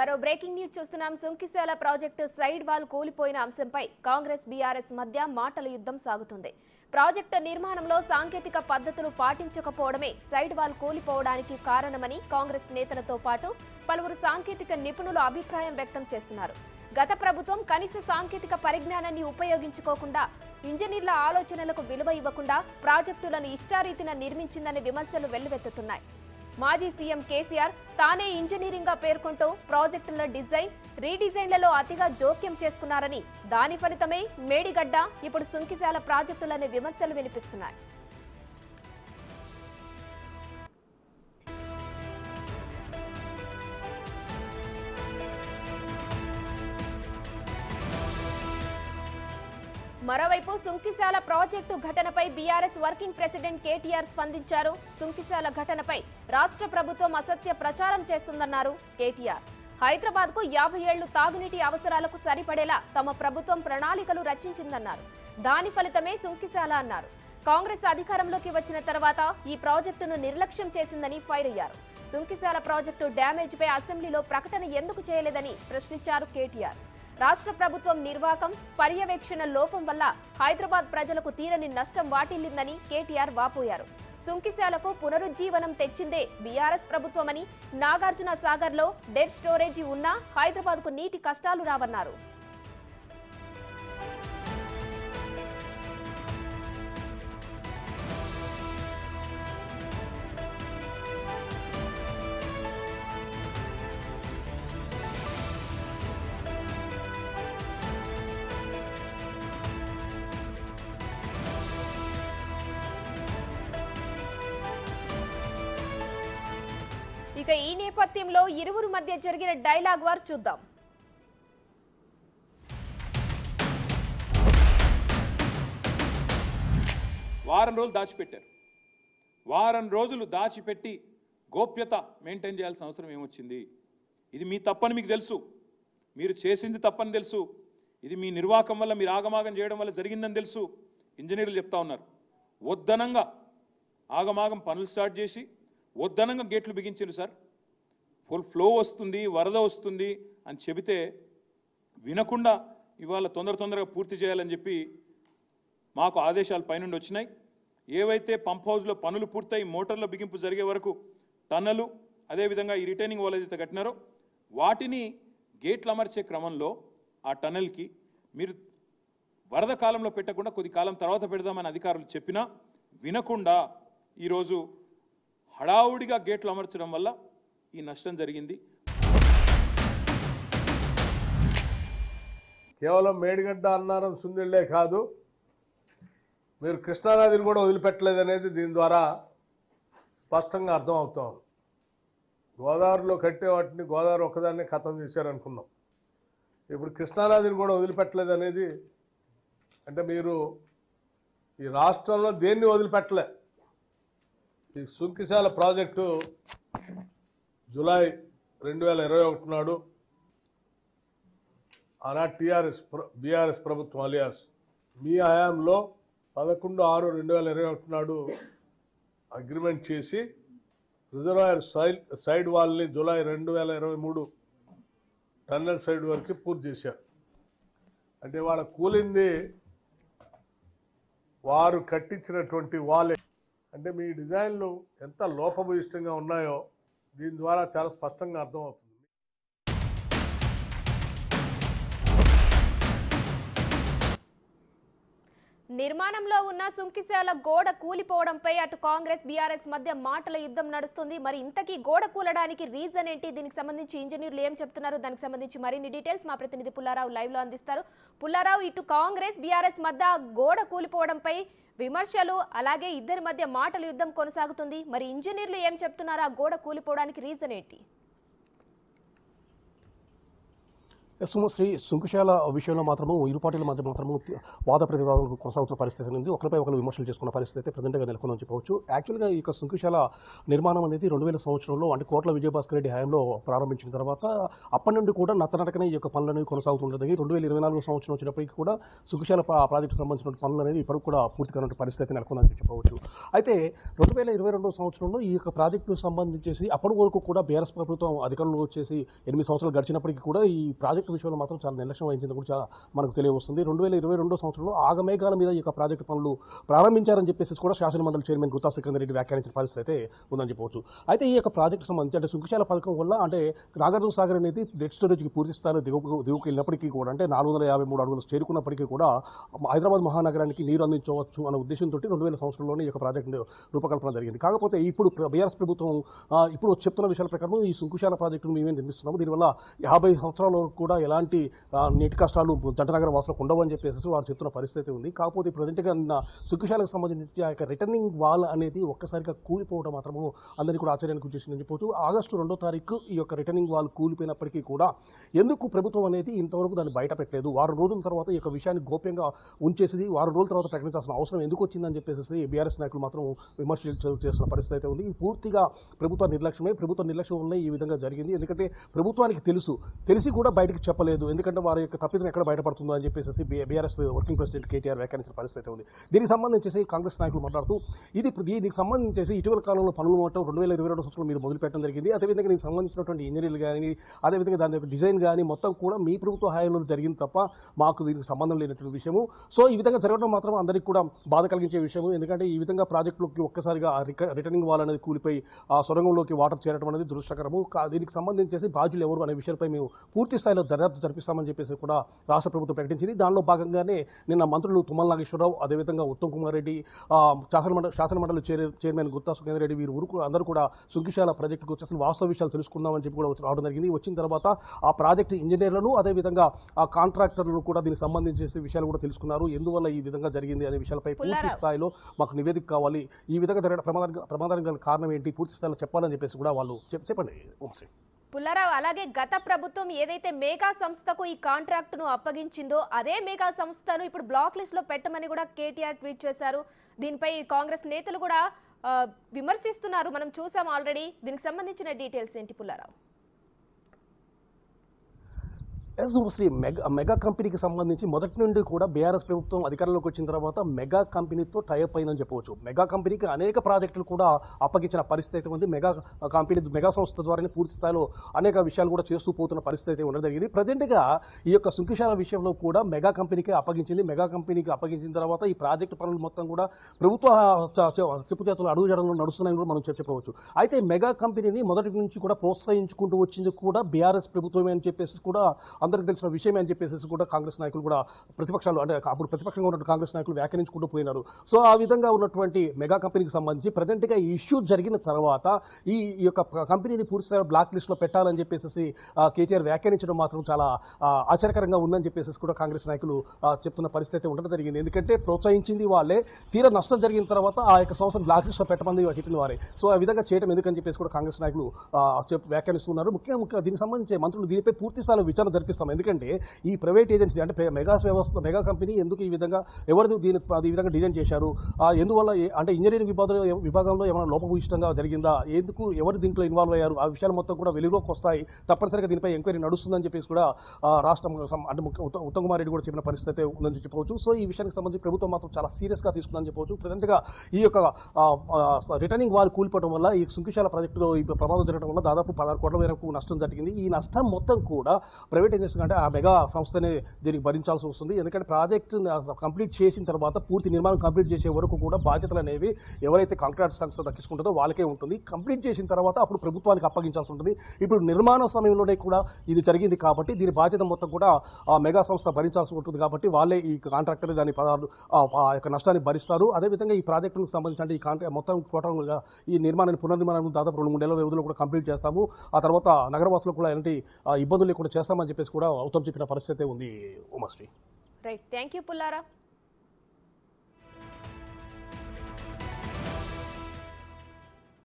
మరో breaking news చూస్తున్నాం. Sunkishala project side wall కూలిపోయిన అంశంపై కాంగ్రెస్ బీఆర్ఎస్ మధ్య మాటల యుద్ధం సాగుతుంది. ప్రాజెక్టు నిర్మాణంలో సాంకేతిక పద్ధతులు పాటించకపోవడమే సైడ్ వాల్ కూలిపోవడానికి కారణమని కాంగ్రెస్ నేతలతో పాటు పలువురు సాంకేతిక నిపుణులు అభిప్రాయం వ్యక్తం చేస్తున్నారు. గత ప్రభుత్వం కనీస సాంకేతిక పరిజ్ఞానాన్ని ఉపయోగించుకోకుండా, ఇంజనీర్ల ఆలోచనలకు విలువ ఇవ్వకుండా ప్రాజెక్టులను ఇష్టారీతిన నిర్మించిందనే విమర్శలు వెల్లువెత్తుతున్నాయి. మాజీ సీఎం కేసీఆర్ తానే ఇంజనీరింగ్ గా పేర్కొంటూ ప్రాజెక్టుల డిజైన్, రీడిజైన్లలో అతిగా జోక్యం చేసుకున్నారని, దాని ఫలితమే మేడిగడ్డ, ఇప్పుడు సుంకిశాల ప్రాజెక్టులనే విమర్శలు వినిపిస్తున్నాయి. మరోవైపు సుంకిశాల ప్రాజెక్టు ఘటనపై బీఆర్ఎస్ వర్కింగ్ ప్రెసిడెంట్ కేటీఆర్ స్పందించారు. సుంకిశాల ఘటనపై రాష్ట్ర ప్రభుత్వం అసత్య ప్రచారం చేస్తుందన్నారు కేటీఆర్. హైదరాబాద్ కు 50 ఏళ్లు తాగునీటి అవసరాలకు సరిపడేలా తమ ప్రభుత్వం ప్రణాళికలు రచించిందన్నారు. దాని ఫలితమే సుంకిశాల అన్నారు. కాంగ్రెస్ అధికారంలోకి వచ్చిన తర్వాత ఈ ప్రాజెక్టును నిర్లక్ష్యం చేసిందని ఫైర్ అయ్యారు. సుంకిశాల ప్రాజెక్టు డ్యామేజ్ పై అసెంబ్లీలో ప్రకటన ఎందుకు చేయలేదని ప్రశ్నించారు కేటీఆర్. రాష్ట్ర ప్రభుత్వం నిర్వాహకం, పర్యవేక్షణ లోపం వల్ల హైదరాబాద్ ప్రజలకు తీరని నష్టం వాటిల్లిందని కేటీఆర్ వాపోయారు. సుంకిశాలకు పునరుజ్జీవనం తెచ్చిందే బీఆర్ఎస్ ప్రభుత్వమని, నాగార్జున సాగర్ లో డెడ్ స్టోరేజీ ఉన్నా హైదరాబాద్ కు నీటి కష్టాలు రావన్నారు. ఇక ఈ నేపథ్యంలో ఇరువురు మధ్య జరిగిన డైలాగ్ వార్ చూద్దాం. వారం రోజులు దాచిపెట్టారు. వారం రోజులు దాచిపెట్టి గోప్యత మెయింటైన్ చేయాల్సిన అవసరం ఏమొచ్చింది? ఇది మీ తప్పని మీకు తెలుసు, మీరు చేసింది తప్పని తెలుసు, ఇది మీ నిర్వాహకం వల్ల, మీరు ఆగమాగం చేయడం వల్ల జరిగిందని తెలుసు. ఇంజనీర్లు చెప్తా ఉన్నారు, వద్దనంగా ఆగమాగం పనులు స్టార్ట్ చేసి వద్దనంగా గేట్లు బిగించారు సార్. ఫుల్ ఫ్లో వస్తుంది, వరద వస్తుంది అని చెబితే వినకుండా ఇవాళ తొందరగా పూర్తి చేయాలని చెప్పి మాకు ఆదేశాలు పైనుండి వచ్చినాయి. ఏవైతే పంప్ హౌస్లో పనులు పూర్తయి మోటార్ల బిగింపు జరిగే వరకు టన్నలు, అదేవిధంగా ఈ రిటైనింగ్ వాల్ ఏదైతే కట్టినారో వాటిని గేట్లు అమర్చే క్రమంలో ఆ టన్నల్కి మీరు వరద కాలంలో పెట్టకుండా కొద్ది కాలం తర్వాత పెడదామని అధికారులు చెప్పినా వినకుండా ఈరోజు హడావుడిగా గేట్లు అమర్చడం వల్ల ఈ నష్టం జరిగింది. కేవలం మేడిగడ్డ అన్నారం సుందిళ్లే కాదు, మీరు కృష్ణానదిని కూడా వదిలిపెట్టలేదనేది దీని ద్వారా స్పష్టంగా అర్థమవుతాం. గోదావరిలో కట్టే వాటిని గోదావరి ఒక్కదాన్ని ఖతం చేశారనుకున్నాం. ఇప్పుడు కృష్ణానదిని కూడా వదిలిపెట్టలేదనేది అంటే మీరు ఈ రాష్ట్రంలో దేన్ని వదిలిపెట్టలే. ఈ సుంకిశాల ప్రాజెక్టు జూలై 2021 నాడు ఆనాటి బీఆర్ఎస్ ప్రభుత్వం అలియాస్ మీ హయాంలో 11/6/2021 నాడు అగ్రిమెంట్ చేసి రిజర్వాయర్ సైడ్ వాల్ని జూలై 2023 టన్నెల్ సైడ్ వరకు పూర్తి చేశారు. అంటే వాళ్ళ కూలింది వారు కట్టించినటువంటి వాలే. అంటే మీ డిజైన్లు ఎంత లోపభూయిష్టంగా ఉన్నాయో దీని ద్వారా చాలా స్పష్టంగా అర్థమవుతుంది. నిర్మాణంలో ఉన్న సుంకిశాల గోడ కూలిపోవడంపై అటు కాంగ్రెస్ బీఆర్ఎస్ మధ్య మాటల యుద్ధం నడుస్తుంది. మరి ఇంతకీ గోడ కూలడానికి రీజన్ ఏంటి? దీనికి సంబంధించి ఇంజనీర్లు ఏం చెప్తున్నారు? దానికి సంబంధించి మరిన్ని డీటెయిల్స్ మా ప్రతినిధి పుల్లారావు లైవ్ లో అందిస్తారు. పుల్లారావు, ఇటు కాంగ్రెస్ బీఆర్ఎస్ మధ్య గోడ కూలిపోవడంపై విమర్శలు, అలాగే ఇద్దరి మధ్య మాటల యుద్ధం కొనసాగుతుంది. మరి ఇంజనీర్లు ఏం చెప్తున్నారు? ఆ గోడ కూలిపోవడానికి రీజన్ ఏంటి? శ్రీ సుంకుశాల విషయంలో మాత్రము ఇరు పార్టీల మధ్య మాత్రము వాద ప్రతివాదాలు కొనసాగుతున్న పరిస్థితి ఉంది. ఒకరిపై ఒకరు విమర్శలు చేసుకున్న పరిస్థితి అయితే ప్రజెంట్గా నెలకొందని చెప్పవచ్చు. యాక్చువల్గా ఈ సుంకుశాల నిర్మాణం అనేది 2000 సంవత్సరంలో అంటే కోట్ల విజయభాస్కర్ రెడ్డి హయాంలో ప్రారంభించిన తర్వాత అప్పటి నుండి కూడా నత్తనడకనే ఈ యొక్క పనులు అనేవి కొనసాగుతుండేది. 2024 సంవత్సరం వచ్చినప్పటికీ కూడా సుంకుశాల ప్రాజెక్టుకు సంబంధించిన పనులు అనేది ఇప్పటికి కూడా పూర్తిగా పరిస్థితి నెలకొందని చెప్పవచ్చు. అయితే 2022 సంవత్సరంలో ఈ యొక్క ప్రాజెక్టుకు సంబంధించేసి అప్పటి వరకు కూడా బీఆర్ఎస్ ప్రభుత్వం అధికారంలో వచ్చేసి 8 సంవత్సరాలు గడిచినప్పటికీ కూడా ఈ ప్రాజెక్టు విషయంలో మాత్రం చాలా నిర్లక్ష్యం వహించింది కూడా మనకు తెలియవస్తుంది. 2022 సంవత్సరంలో ఆగమేఘాల మీద ఈ యొక్క ప్రాజెక్టు పనులు ప్రారంభించారని చెప్పేసి కూడా శాసనమండలి చైర్మన్ గుత్తా సికందర్ రెడ్డి వ్యాఖ్యానించిన పరిస్థితి అయితే ఉందని చెప్పవచ్చు. అయితే ఈ యొక్క ప్రాజెక్టు సంబంధించి అంటే సుంకుశాల పథకం వల్ల అంటే నాగార్జున సాగర్ అనేది డెడ్ స్టోరేజ్కి పూర్తి స్థాయిలో దిగుకు వెళ్ళినప్పటికీ కూడా అంటే 453 అడుగులు చేరుకున్నప్పటికీ కూడా హైదరాబాద్ మహానగరానికి నీరు అందించవచ్చు అనే ఉద్దేశంతో 2000 సంవత్సరంలోనే ఈ యొక్క ప్రాజెక్టు రూపకల్పన జరిగింది. కాకపోతే ఇప్పుడు బీఆర్ఎస్ ప్రభుత్వం ఇప్పుడు చెప్తున్న విషయాల ప్రకారం ఈ సుంకుశాల ప్రాజెక్టును మేమే నిర్మిస్తున్నాము, దీనివల్ల 50 సంవత్సరాల వరకు కూడా ఎలాంటి నీటి కష్టాలు జంటనగర వాసులకు ఉండవని చెప్పేసి వారు చెప్తున్న పరిస్థితి ఉంది. కాకపోతే ప్రజెంట్గా సుంకుశాలకు సంబంధించి ఆ యొక్క రిటర్నింగ్ వాల్ అనేది ఒక్కసారిగా కూలిపోవడం మాత్రము అందరినీ కూడా ఆశ్చర్యానికి గురిచేసిందని చెప్పవచ్చు. ఆగస్టు 2వ తారీఖు ఈ యొక్క రిటర్నింగ్ వాల్ కూలిపోయినప్పటికీ కూడా ఎందుకు ప్రభుత్వం అనేది ఇంతవరకు దాన్ని బయట పెట్టలేదు, 6 రోజుల తర్వాత ఈ యొక్క విషయాన్ని గోప్యంగా ఉంచేసి 6 రోజుల తర్వాత ప్రకటించాల్సిన అవసరం ఎందుకు వచ్చిందని చెప్పేసి బీఆర్ఎస్ నాయకులు మాత్రం విమర్శలు చేస్తున్న పరిస్థితి అయితే ఉంది. పూర్తిగా ప్రభుత్వ నిర్లక్ష్యమే, ప్రభుత్వ నిర్లక్ష్యం వల్ల ఈ విధంగా జరిగింది. ఎందుకంటే ప్రభుత్వానికి తెలిసి కూడా బయటకు చెప్పలేదు. ఎందుకంటే వారి యొక్క తప్పిదం ఎక్కడ బయటపడుతుందో అని చెప్పేసి బీఆర్ఎస్ వర్కింగ్ ప్రెసిడెంట్ కేటీఆర్ వ్యాఖ్యానించిన పరిస్థితి ఉంది. దీనికి సంబంధించి కాంగ్రెస్ నాయకులు మాట్లాడుతూ దీనికి సంబంధించి ఇటీవల కాలంలో పనులు మొత్తం 2022 సంవత్సరంలో మీరు మొదలుపెట్టడం జరిగింది. అదేవిధంగా దీనికి సంబంధించినటువంటి ఇంజనీర్లు కానీ అదేవిధంగా దాని యొక్క డిజైన్ కానీ మొత్తం కూడా మీ ప్రభుత్వ హయాంలో జరిగింది తప్ప మాకు దీనికి సంబంధం లేనటువంటి విషయము. సో ఈ విధంగా జరగడం మాత్రం అందరికీ కూడా బాధ కలిగించే విషయము. ఎందుకంటే ఈ విధంగా ప్రాజెక్టులోకి ఒక్కసారిగా రిటర్నింగ్ వాల్ అనేది కూలిపోయి ఆ సొరంగంలోకి వాటర్ చేరడం అనేది దురదృష్టకరము. దీనికి సంబంధించి బాధ్యులు ఎవరు అనే విషయంపై మేము పూర్తి స్థాయిలో దర్యాప్తు జరిపిస్తామని చెప్పేసి కూడా రాష్ట్ర ప్రభుత్వం ప్రకటించింది. దానిలో భాగంగానే నిన్న మంత్రులు తుమ్మల నాగేశ్వరరావు అదేవిధంగా ఉత్తమ్ కుమార్ రెడ్డి శాసనమండలి చైర్మన్ గుత్తా సుఖేందర్ రెడ్డి వీరు అందరూ కూడా సుంకుశాల ప్రాజెక్టుకు వచ్చేసిన వాస్తవ విషయాలు తెలుసుకుందామని చెప్పి కూడా రావడం జరిగింది. వచ్చిన తర్వాత ఆ ప్రాజెక్టు ఇంజనీర్లను అదేవిధంగా ఆ కాంట్రాక్టర్లను కూడా దీనికి సంబంధించిన విషయాలు కూడా తెలుసుకున్నారు. ఎందువల్ల ఈ విధంగా జరిగింది అనే విషయాలపై పూర్తి స్థాయిలో మాకు నివేదిక కావాలి, ఈ విధంగా జరగడం ప్రమాదానికి కారణం ఏంటి పూర్తి స్థాయిలో చెప్పాలని చెప్పేసి కూడా వాళ్ళు చెప్పండి. పుల్లారావు, అలాగే గత ప్రభుత్వం ఏదైతే మేఘా సంస్థకు ఈ కాంట్రాక్టును అప్పగించిందో అదే మేఘా సంస్థను ఇప్పుడు బ్లాక్ లిస్ట్ లో పెట్టమని కూడా కేటీఆర్ ట్వీట్ చేశారు. దీనిపై కాంగ్రెస్ నేతలు కూడా విమర్శిస్తున్నారు, మనం చూసాం ఆల్రెడీ. దీనికి సంబంధించిన డీటెయిల్స్ ఏంటి పుల్లారావు? శ్రీ మెగా కంపెనీకి సంబంధించి మొదటి నుండి కూడా బీఆర్ఎస్ ప్రభుత్వం అధికారంలోకి వచ్చిన తర్వాత మెగా కంపెనీతో టైఅప్ అయిందని చెప్పవచ్చు. మెగా కంపెనీకి అనేక ప్రాజెక్టులు కూడా అప్పగించిన పరిస్థితి ఉంది. మెగా సంస్థ ద్వారానే పూర్తి స్థాయిలో అనేక విషయాలు కూడా చేస్తూ పోతున్న పరిస్థితి ఉండడం జరిగింది. ప్రజెంట్గా ఈ యొక్క సుంకుశాల విషయంలో కూడా మెగా కంపెనీకే అప్పగించింది. మెగా కంపెనీకి అప్పగించిన తర్వాత ఈ ప్రాజెక్టు పనులు మొత్తం కూడా ప్రభుత్వ చెప్పుచేతులు అడుగుజాడలో నడుస్తున్నాయని కూడా మనం చెప్పవచ్చు. అయితే మెగా కంపెనీని మొదటి నుంచి కూడా ప్రోత్సహించుకుంటూ వచ్చింది కూడా బీఆర్ఎస్ ప్రభుత్వమే అని చెప్పేసి కూడా అందరికీ తెలిసిన విషయమే అని చెప్పేసి కూడా కాంగ్రెస్ నాయకులు కూడా ప్రతిపక్షాలు అంటే అప్పుడు ప్రతిపక్షంగా ఉన్నటువంటి కాంగ్రెస్ నాయకులు వ్యాఖ్యానించుకుంటూ పోయినారు. సో ఆ విధంగా ఉన్నటువంటి మెగా కంపెనీకి సంబంధించి ప్రజెంట్గా ఈ ఇష్యూ జరిగిన తర్వాత ఈ యొక్క కంపెనీని పూర్తిస్థాయిలో బ్లాక్ లిస్ట్లో పెట్టాలని చెప్పేసి కేటీఆర్ వ్యాఖ్యానించడం మాత్రం చాలా ఆశ్చర్యకరంగా ఉందని చెప్పేసి కూడా కాంగ్రెస్ నాయకులు చెప్తున్న పరిస్థితి ఉండడం జరిగింది. ఎందుకంటే ప్రోత్సహించింది వాళ్ళే, తీరా నష్టం జరిగిన తర్వాత ఆ యొక్క సంస్థను బ్లాక్ లిస్ట్లో పెట్టమంది చెప్పింది వారే. సో ఆ విధంగా చేయడం ఎందుకని చెప్పేసి కూడా కాంగ్రెస్ నాయకులు వ్యాఖ్యానిస్తున్నారు. ముఖ్యంగా దీనికి సంబంధించి మంత్రులు దీనిపై పూర్తి స్థాయిలో విచారణ జరిపిస్తారు. ఎందుకంటే ఈ ప్రైవేట్ ఏజెన్సీ అంటే మెగా కంపెనీ ఎందుకు ఈ విధంగా ఎవరిది ఈ విధంగా డిజైన్ చేశారు, ఎందువల్ల అంటే ఇంజనీరింగ్ విభాగంలో ఏమైనా లోపభూయిష్టంగా జరిగిందా, ఎందుకు ఎవరు దీంట్లో ఇన్వాల్వ్ అయ్యారు, ఆ విషయాలు మొత్తం కూడా వెలుగులోకి వస్తాయి. తప్పనిసరిగా దీనిపై ఎంక్వైరీ నడుస్తుందని చెప్పేసి కూడా రాష్ట్రం అంటే ఉత్తమ్ కుమార్ రెడ్డి కూడా చెప్పిన పరిస్థితి ఉందని చెప్పవచ్చు. సో ఈ విషయానికి సంబంధించి ప్రభుత్వం మాత్రం చాలా సీరియస్గా తీసుకుందని చెప్పవచ్చు. ప్రజెంట్గా ఈ యొక్క రిటర్నింగ్ వాల్ కూలిపోవడం వల్ల ఈ సుంకుశాల ప్రాజెక్టులో ఈ ప్రమాదం జరగడం వల్ల దాదాపు 16 కోట్ల మేరకు నష్టం జరిగింది. ఈ నష్టం మొత్తం కూడా ప్రైవేట్ ఏజెన్సీ అంటే ఆ మెగా సంస్థనే దీనికి భరించాల్సి వస్తుంది. ఎందుకంటే ప్రాజెక్ట్ కంప్లీట్ చేసిన తర్వాత పూర్తి నిర్మాణం కంప్లీట్ చేసే వరకు కూడా బాధ్యతలు అనేవి ఎవరైతే కాంట్రాక్ట్ సంస్థ దక్కించుకుంటుందో వాళ్ళకే ఉంటుంది. కంప్లీట్ చేసిన తర్వాత అప్పుడు ప్రభుత్వానికి అప్పగించాల్సి ఉంటుంది. ఇప్పుడు నిర్మాణ సమయంలోనే కూడా ఇది జరిగింది కాబట్టి దీని బాధ్యత మొత్తం కూడా ఆ మెగా సంస్థ భరించాల్సి ఉంటుంది. కాబట్టి వాళ్ళే ఈ కాంట్రాక్టర్ దాని ఆ యొక్క నష్టాన్ని భరిస్తారు. అదేవిధంగా ఈ ప్రాజెక్టుకు సంబంధించి అంటే ఈ కాంట్రాక్ట్ మొత్తం టోటల్గా ఈ పునర్నిర్మాణం దాదాపు 2-3 నెలల వ్యవధిలో కూడా కంప్లీట్ చేస్తాము. ఆ తర్వాత నగరవాసులకు కూడా ఎలాంటి ఇబ్బందులు కూడా చేస్తామని చెప్పేసి కూడా ఉత్తమ్ చెప్పిన పరిస్థితి ఉంది. ఉమాశ్రీ. Right, thank you పుల్లారా.